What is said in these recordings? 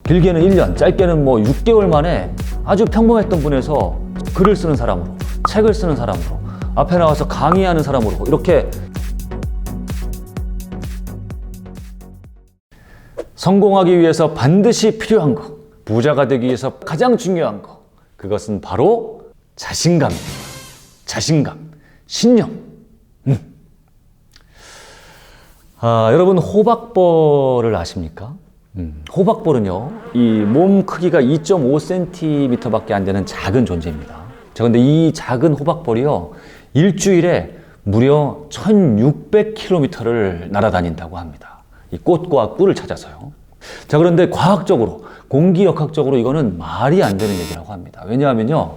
길게는 1년, 짧게는 뭐 6개월 만에 아주 평범했던 분에서 글을 쓰는 사람으로, 책을 쓰는 사람으로, 앞에 나와서 강의하는 사람으로 이렇게 성공하기 위해서 반드시 필요한 것, 부자가 되기 위해서 가장 중요한 것, 그것은 바로 자신감입니다. 자신감, 신념. 여러분 호박벌을 아십니까? 호박벌은요, 이 몸 크기가 2.5cm 밖에 안 되는 작은 존재입니다. 자, 근데 이 작은 호박벌이요, 일주일에 무려 1600km를 날아다닌다고 합니다. 이 꽃과 꿀을 찾아서요. 자, 그런데 과학적으로, 공기역학적으로 이거는 말이 안 되는 얘기라고 합니다. 왜냐하면요,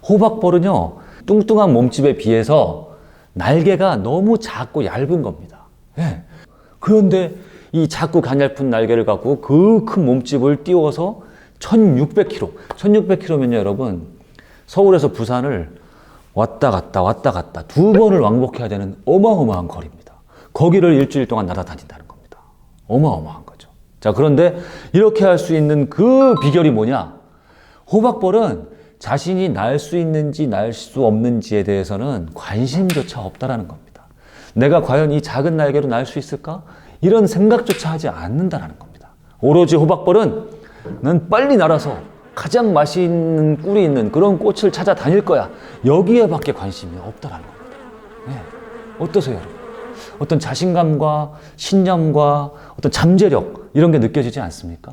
호박벌은요, 뚱뚱한 몸집에 비해서 날개가 너무 작고 얇은 겁니다. 예. 그런데 이 작고 가냘픈 날개를 갖고 그 큰 몸집을 띄워서 1600km. 1600km면요, 여러분, 서울에서 부산을 왔다 갔다 두 번을 왕복해야 되는 어마어마한 거리입니다. 거기를 일주일 동안 날아다닌다는 겁니다. 어마어마한 거죠. 자, 그런데 이렇게 할 수 있는 그 비결이 뭐냐? 호박벌은 자신이 날 수 있는지 날 수 없는지에 대해서는 관심조차 없다라는 겁니다. 내가 과연 이 작은 날개로 날 수 있을까? 이런 생각조차 하지 않는다라는 겁니다. 오로지 호박벌은 난 빨리 날아서 가장 맛있는 꿀이 있는 그런 꽃을 찾아 다닐 거야. 여기에밖에 관심이 없다라는 겁니다. 네. 어떠세요, 여러분? 어떤 자신감과 신념과 어떤 잠재력 이런 게 느껴지지 않습니까?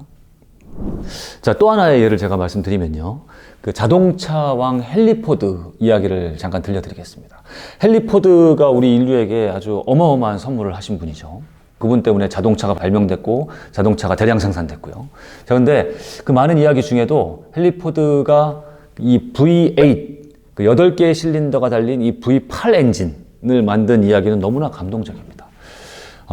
자, 또 하나의 예를 제가 말씀드리면요, 그 자동차 왕 헨리 포드 이야기를 잠깐 들려드리겠습니다. 헨리 포드가 우리 인류에게 아주 어마어마한 선물을 하신 분이죠. 그분 때문에 자동차가 발명됐고 자동차가 대량 생산됐고요. 자, 근데 그 많은 이야기 중에도 헨리 포드가 이 V8, 그 8개의 실린더가 달린 이 V8 엔진을 만든 이야기는 너무나 감동적입니다.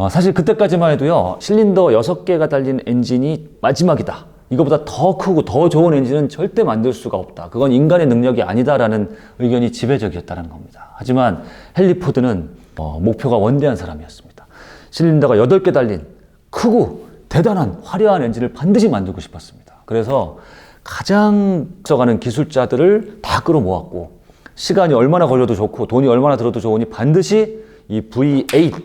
사실 그때까지만 해도요, 실린더 6개가 달린 엔진이 마지막이다. 이거보다 더 크고 더 좋은 엔진은 절대 만들 수가 없다. 그건 인간의 능력이 아니다라는 의견이 지배적이었다는 겁니다. 하지만 헨리 포드는 목표가 원대한 사람이었습니다. 실린더가 8개 달린 크고 대단한 화려한 엔진을 반드시 만들고 싶었습니다. 그래서 가장 써가는 기술자들을 다 끌어모았고, 시간이 얼마나 걸려도 좋고 돈이 얼마나 들어도 좋으니 반드시 이 V8,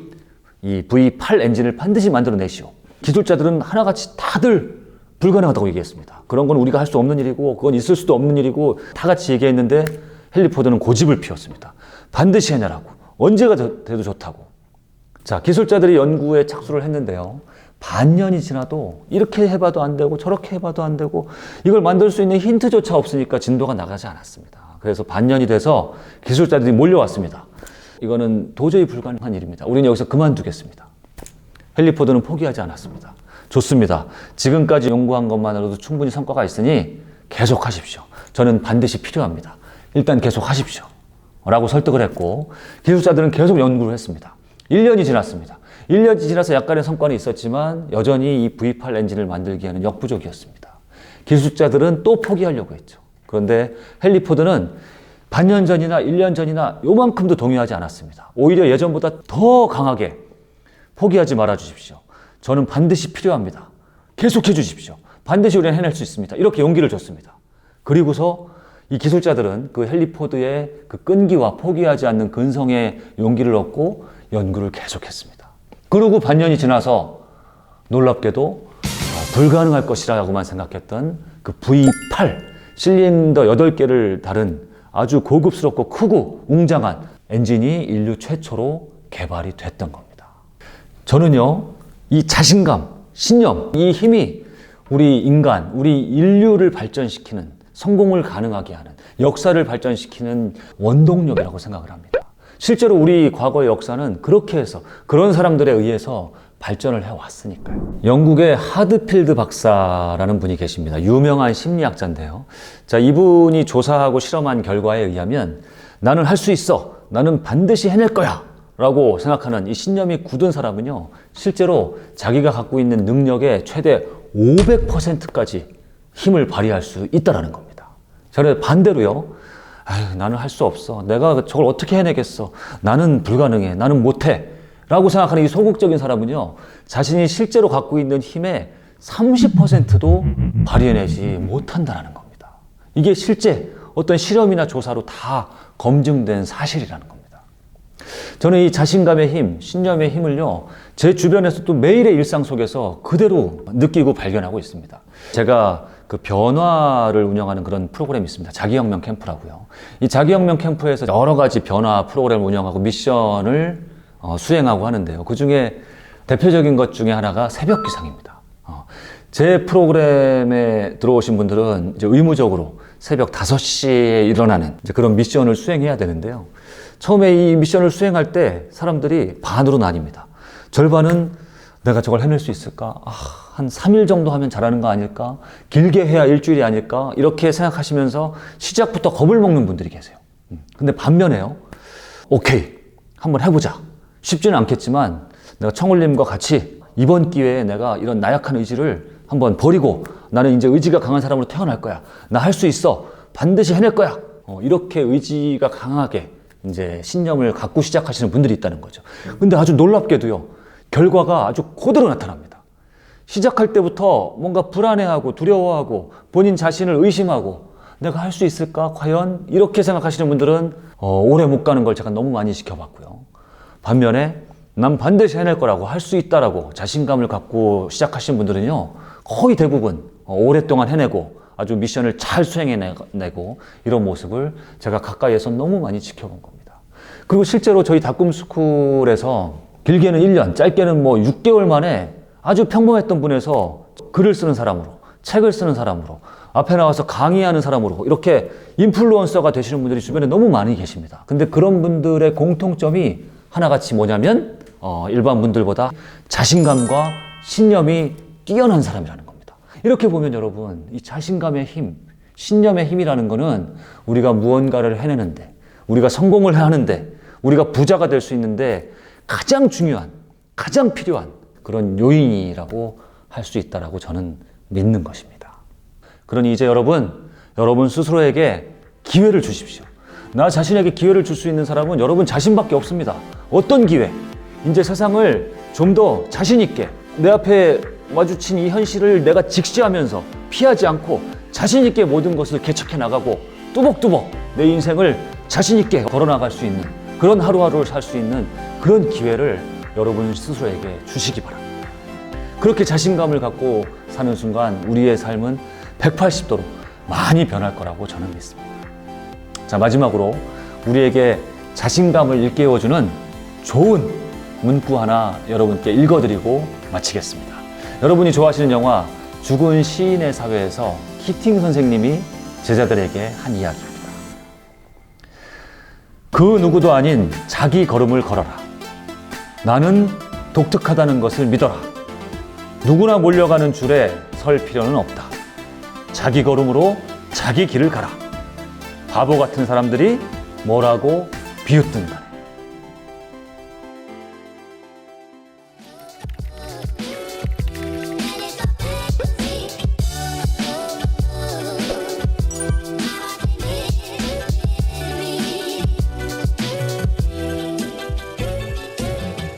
이 V8 엔진을 반드시 만들어내시오. 기술자들은 하나같이 다들 불가능하다고 얘기했습니다. 그런 건 우리가 할 수 없는 일이고 그건 있을 수도 없는 일이고 다 같이 얘기했는데 헨리 포드는 고집을 피웠습니다. 반드시 해내라고. 언제가 돼도 좋다고. 자, 기술자들이 연구에 착수를 했는데요, 반년이 지나도 이렇게 해봐도 안 되고 저렇게 해봐도 안 되고 이걸 만들 수 있는 힌트조차 없으니까 진도가 나가지 않았습니다. 그래서 반년이 돼서 기술자들이 몰려왔습니다. 이거는 도저히 불가능한 일입니다. 우리는 여기서 그만두겠습니다. 헨리 포드는 포기하지 않았습니다. 좋습니다. 지금까지 연구한 것만으로도 충분히 성과가 있으니 계속 하십시오. 저는 반드시 필요합니다. 일단 계속 하십시오. 라고 설득을 했고, 기술자들은 계속 연구를 했습니다. 1년이 지났습니다. 1년이 지나서 약간의 성과는 있었지만 여전히 이 V8 엔진을 만들기에는 역부족이었습니다. 기술자들은 또 포기하려고 했죠. 그런데 헨리 포드는 반년 전이나 1년 전이나 요만큼도 동요하지 않았습니다. 오히려 예전보다 더 강하게 포기하지 말아 주십시오. 저는 반드시 필요합니다. 계속해 주십시오. 반드시 우리는 해낼 수 있습니다. 이렇게 용기를 줬습니다. 그리고서 이 기술자들은 그 헨리 포드의 그 끈기와 포기하지 않는 근성의 용기를 얻고 연구를 계속했습니다. 그리고 반년이 지나서 놀랍게도 불가능할 것이라고만 생각했던 그 V8 실린더 8개를 다룬 아주 고급스럽고 크고 웅장한 엔진이 인류 최초로 개발이 됐던 겁니다. 저는요, 이 자신감, 신념, 이 힘이 우리 인간, 우리 인류를 발전시키는, 성공을 가능하게 하는, 역사를 발전시키는 원동력이라고 생각을 합니다. 실제로 우리 과거의 역사는 그렇게 해서, 그런 사람들에 의해서 발전을 해왔으니까요. 영국의 하드필드 박사라는 분이 계십니다. 유명한 심리학자인데요. 자, 이분이 조사하고 실험한 결과에 의하면 나는 할 수 있어, 나는 반드시 해낼 거야 라고 생각하는 이 신념이 굳은 사람은요, 실제로 자기가 갖고 있는 능력의 최대 500%까지 힘을 발휘할 수 있다는 겁니다. 자, 반대로요, 나는 할 수 없어, 내가 저걸 어떻게 해내겠어, 나는 불가능해, 나는 못해 라고 생각하는 이 소극적인 사람은요, 자신이 실제로 갖고 있는 힘의 30%도 발휘해내지 못한다는 겁니다. 이게 실제 어떤 실험이나 조사로 다 검증된 사실이라는 겁니다. 저는 이 자신감의 힘, 신념의 힘을요, 제 주변에서도 매일의 일상 속에서 그대로 느끼고 발견하고 있습니다. 제가 그 변화를 운영하는 그런 프로그램이 있습니다. 자기혁명 캠프라고요. 이 자기혁명 캠프에서 여러 가지 변화 프로그램을 운영하고 미션을 수행하고 하는데요. 그 중에 대표적인 것 중에 하나가 새벽 기상입니다. 제 프로그램에 들어오신 분들은 이제 의무적으로 새벽 5시에 일어나는 이제 그런 미션을 수행해야 되는데요. 처음에 이 미션을 수행할 때 사람들이 반으로 나뉩니다. 절반은 내가 저걸 해낼 수 있을까? 한 3일 정도 하면 잘하는 거 아닐까? 길게 해야 일주일이 아닐까? 이렇게 생각하시면서 시작부터 겁을 먹는 분들이 계세요. 근데 반면에요. 오케이, 한번 해보자. 쉽지는 않겠지만 내가 청울님과 같이 이번 기회에 내가 이런 나약한 의지를 한번 버리고 나는 이제 의지가 강한 사람으로 태어날 거야. 나 할 수 있어. 반드시 해낼 거야. 이렇게 의지가 강하게 이제 신념을 갖고 시작하시는 분들이 있다는 거죠. 근데 아주 놀랍게도요, 결과가 아주 그대로 나타납니다. 시작할 때부터 뭔가 불안해하고 두려워하고 본인 자신을 의심하고 내가 할 수 있을까? 과연? 이렇게 생각하시는 분들은 오래 못 가는 걸 제가 너무 많이 지켜봤고요. 반면에 난 반드시 해낼 거라고, 할 수 있다라고 자신감을 갖고 시작하신 분들은요, 거의 대부분 오랫동안 해내고 아주 미션을 잘 수행해내고 이런 모습을 제가 가까이에서 너무 많이 지켜본 겁니다. 그리고 실제로 저희 닥꿈스쿨에서 길게는 1년, 짧게는 뭐 6개월 만에 아주 평범했던 분에서 글을 쓰는 사람으로, 책을 쓰는 사람으로, 앞에 나와서 강의하는 사람으로 이렇게 인플루언서가 되시는 분들이 주변에 너무 많이 계십니다. 근데 그런 분들의 공통점이 하나같이 뭐냐면 일반 분들보다 자신감과 신념이 뛰어난 사람이라는 겁니다. 이렇게 보면 여러분, 이 자신감의 힘, 신념의 힘이라는 거는 우리가 무언가를 해내는데, 우리가 성공을 하는데, 우리가 부자가 될 수 있는데 가장 중요한, 가장 필요한 그런 요인이라고 할 수 있다라고 저는 믿는 것입니다. 그러니 이제 여러분 스스로에게 기회를 주십시오. 나 자신에게 기회를 줄 수 있는 사람은 여러분 자신밖에 없습니다. 어떤 기회? 이제 세상을 좀 더 자신 있게, 내 앞에 마주친 이 현실을 내가 직시하면서 피하지 않고 자신 있게 모든 것을 개척해 나가고 뚜벅뚜벅 내 인생을 자신 있게 걸어나갈 수 있는 그런 하루하루를 살 수 있는 그런 기회를 여러분 스스로에게 주시기 바랍니다. 그렇게 자신감을 갖고 사는 순간 우리의 삶은 180도로 많이 변할 거라고 저는 믿습니다. 자, 마지막으로 우리에게 자신감을 일깨워주는 좋은 문구 하나 여러분께 읽어드리고 마치겠습니다. 여러분이 좋아하시는 영화 죽은 시인의 사회에서 키팅 선생님이 제자들에게 한 이야기입니다. 그 누구도 아닌 자기 걸음을 걸어라. 나는 독특하다는 것을 믿어라. 누구나 몰려가는 줄에 설 필요는 없다. 자기 걸음으로 자기 길을 가라. 바보 같은 사람들이 뭐라고 비웃든 간에.